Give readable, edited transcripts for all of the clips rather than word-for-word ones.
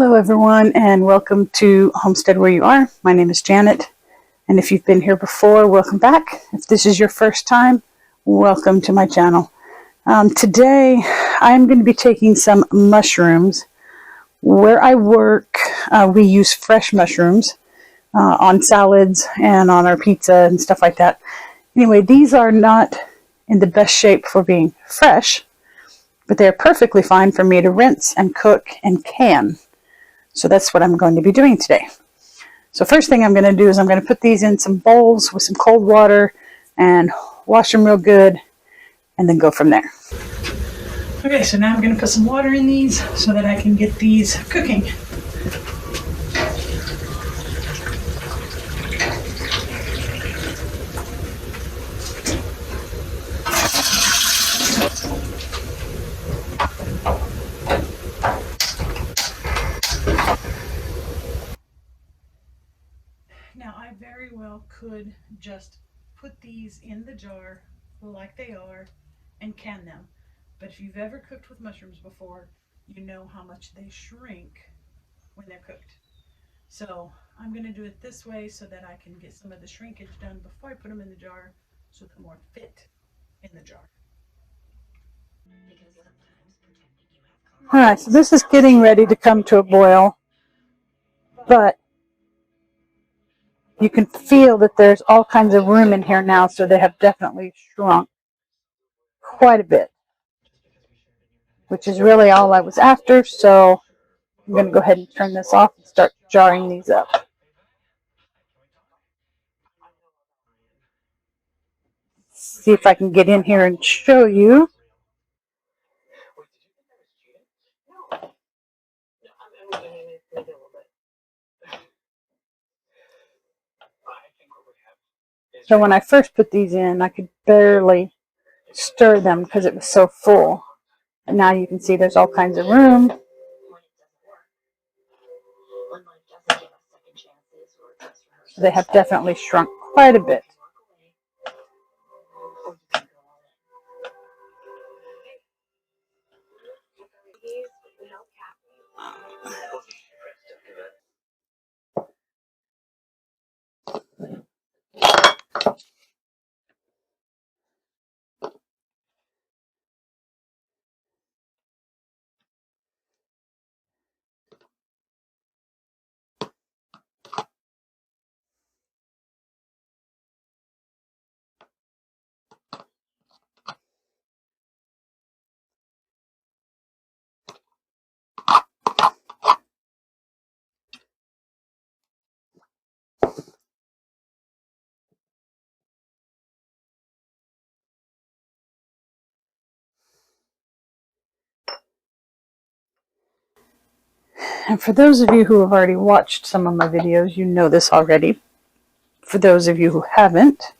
Hello everyone, and welcome to Homestead Where You Are. My name is Janet, and if you've been here before, welcome back. If this is your first time, welcome to my channel. Today I'm going to be taking some mushrooms. Where I work, we use fresh mushrooms on salads and on our pizza and stuff like that. Anyway, these are not in the best shape for being fresh, but they're perfectly fine for me to rinse and cook and can. So that's what I'm going to be doing today. So first thing I'm going to do is I'm going to put these in some bowls with some cold water and wash them real good and then go from there. Okay, so now I'm going to put some water in these so that I can get these cooking. Now, I very well could just put these in the jar like they are and can them. But if you've ever cooked with mushrooms before, you know how much they shrink when they're cooked. So I'm going to do it this way so that I can get some of the shrinkage done before I put them in the jar so they're more fit in the jar. Alright, so this is getting ready to come to a boil, but you can feel that there's all kinds of room in here now, so they have definitely shrunk quite a bit, which is really all I was after. So I'm going to go ahead and turn this off and start jarring these up. See if I can get in here and show you. So when I first put these in, I could barely stir them because it was so full. And now you can see there's all kinds of room. So they have definitely shrunk quite a bit. And for those of you who have already watched some of my videos, you know this already. For those of you who haven't,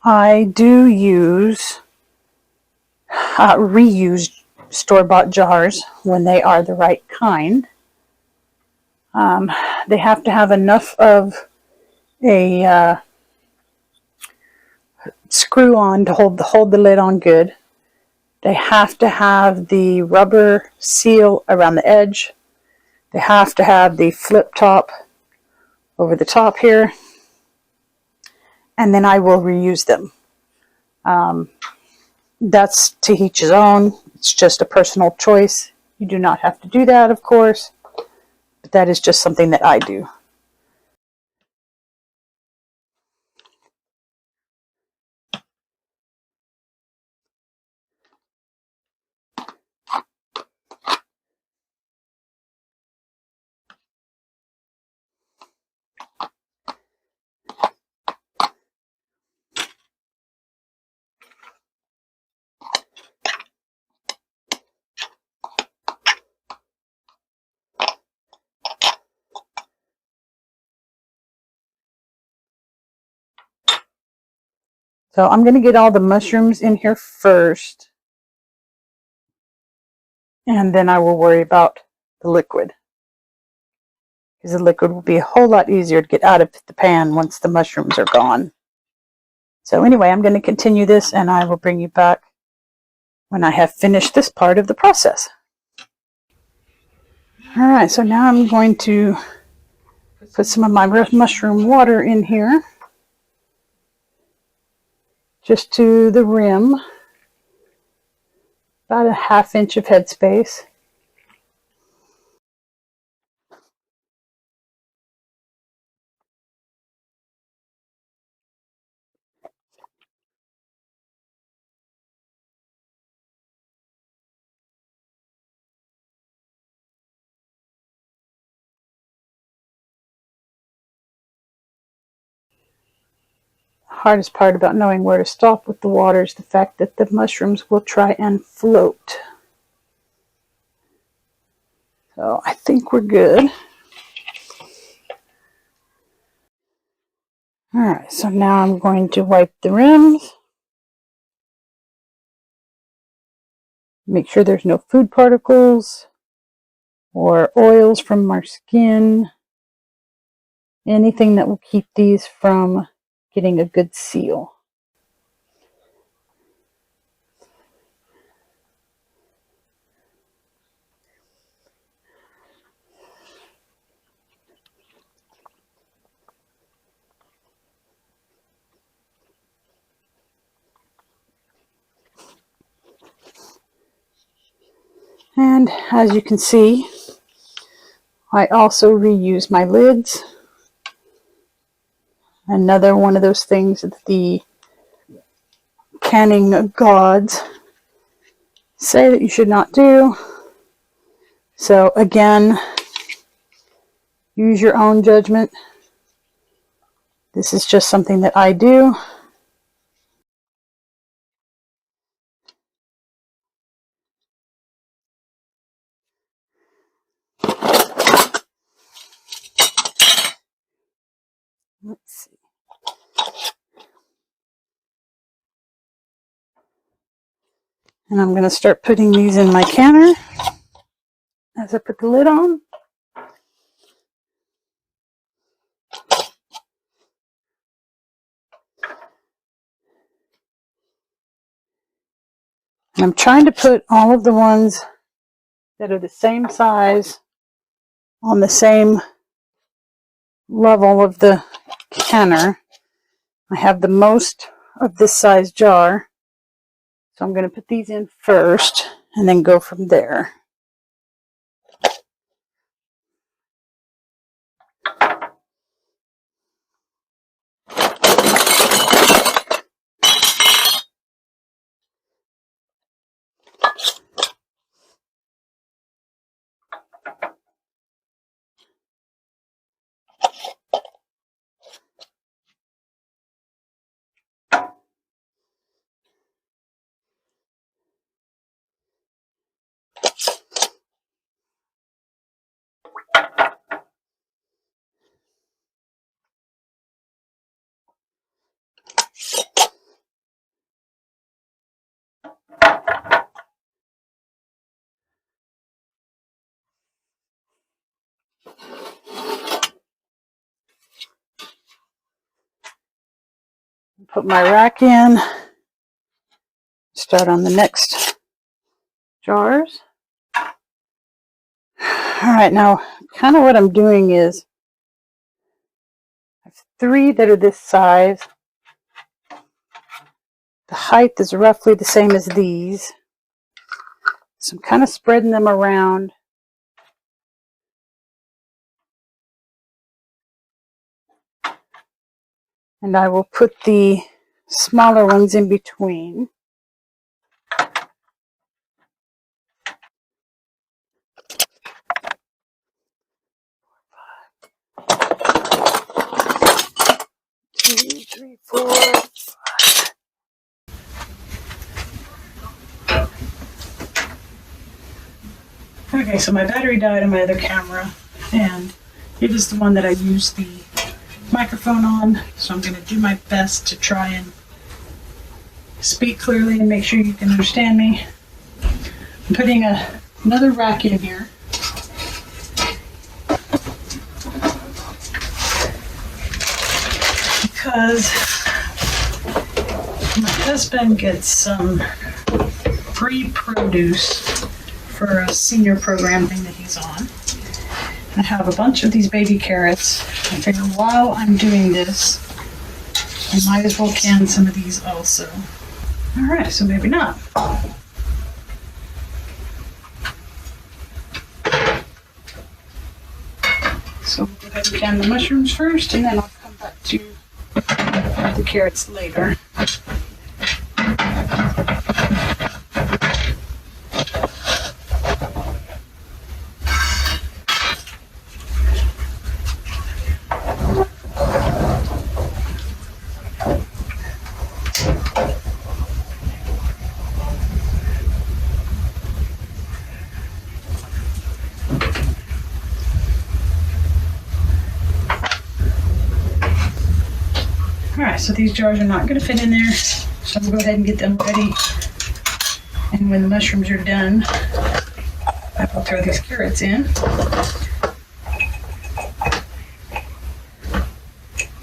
I do use reused store-bought jars when they are the right kind. They have to have enough of a screw on to hold the lid on good. They have to have the rubber seal around the edge. They have to have the flip top over the top here. And then I will reuse them. That's to each his own. It's just a personal choice. You do not have to do that, of course. But that is just something that I do. So I'm going to get all the mushrooms in here first, and then I will worry about the liquid. Because the liquid will be a whole lot easier to get out of the pan once the mushrooms are gone. So anyway, I'm going to continue this, and I will bring you back when I have finished this part of the process. All right, so now I'm going to put some of my mushroom water in here, just to the rim, about a ½ inch of headspace. Hardest part about knowing where to stop with the water is the fact that the mushrooms will try and float. So I think we're good. Alright, so now I'm going to wipe the rims. Make sure there's no food particles or oils from our skin. Anything that will keep these from getting a good seal. And as you can see, I also reuse my lids. Another one of those things that the canning gods say that you should not do. So again, use your own judgment. This is just something that I do. Let's see. And I'm going to start putting these in my canner as I put the lid on. And I'm trying to put all of the ones that are the same size on the same level of the canner. I have the most of this size jar, so I'm going to put these in first and then go from there. Put my rack in. Start on the next jars. Alright, now kind of what I'm doing is I have 3 that are this size. The height is roughly the same as these. So I'm kind of spreading them around. And I will put the smaller ones in between. Two, three, four, 5. Okay, so my battery died on my other camera, and it is the one that I use the microphone on, so I'm going to do my best to try and speak clearly and make sure you can understand me. I'm putting another rack in here. Because my husband gets some free produce for a senior program thing that he's on. I have a bunch of these baby carrots. I figure while I'm doing this, I might as well can some of these also. Alright, so maybe not. So we'll go ahead and can the mushrooms first, and then I'll come back to the carrots later. Alright, so these jars are not going to fit in there, so we'll go ahead and get them ready. And when the mushrooms are done, I will throw these carrots in.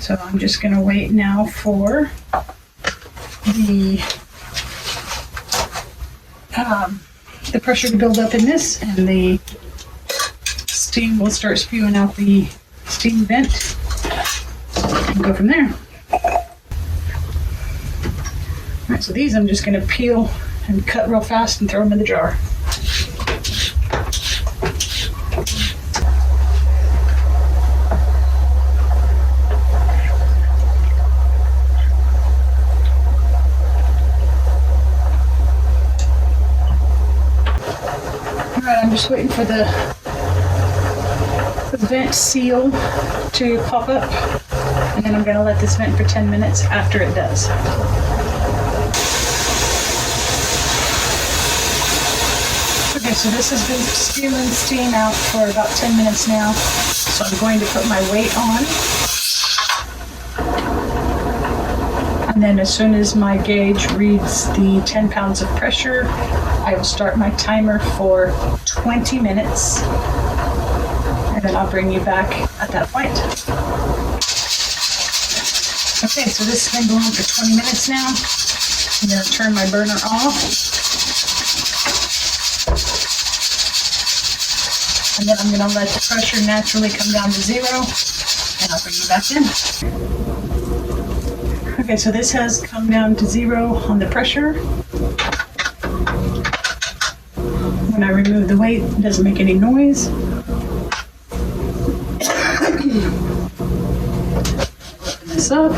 So I'm just going to wait now for the pressure to build up in this, and the steam will start spewing out the steam vent, and go from there. Alright, so these I'm just going to peel and cut real fast and throw them in the jar. Alright, I'm just waiting for the vent seal to pop up, and then I'm going to let this vent for 10 minutes after it does. Okay, so this has been spewing steam out for about 10 minutes now, so I'm going to put my weight on. And then as soon as my gauge reads the 10 pounds of pressure, I will start my timer for 20 minutes. And then I'll bring you back at that point. Okay, so this has been going on for 20 minutes now. I'm going to turn my burner off. And then I'm going to let the pressure naturally come down to 0, and I'll bring you back in. Okay, so this has come down to 0 on the pressure. When I remove the weight, it doesn't make any noise. Open this up.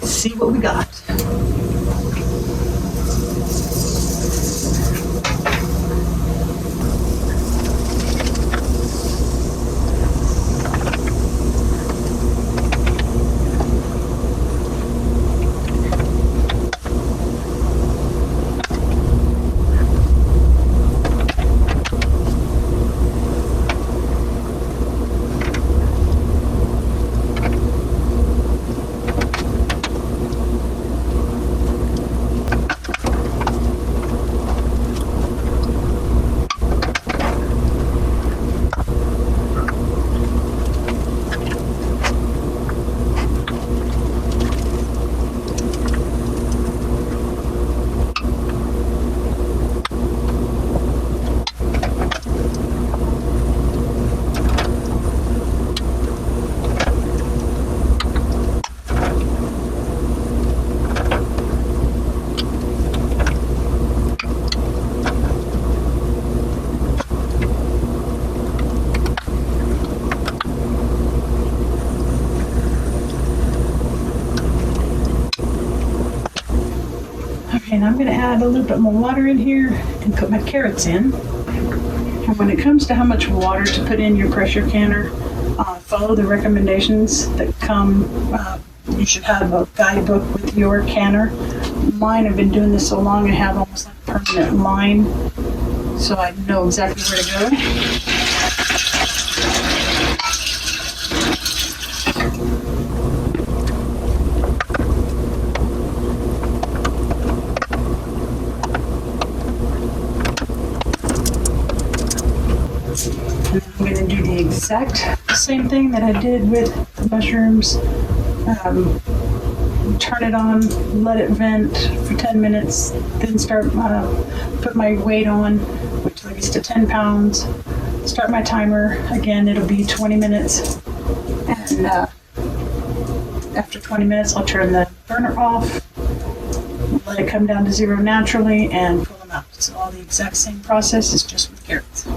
See what we got. And I'm going to add a little bit more water in here and put my carrots in. And when it comes to how much water to put in your pressure canner, follow the recommendations that come. You should have a guidebook with your canner. Mine, I've been doing this so long, I have almost like a permanent line, so I know exactly where to go. And I'm going to do the exact same thing that I did with the mushrooms turn it on, let it vent for 10 minutes, then start, put my weight on, which leads to 10 pounds. Start my timer. Again, it'll be 20 minutes. And after 20 minutes, I'll turn the burner off, let it come down to 0 naturally, and pull them out. So all the exact same process is just with carrots.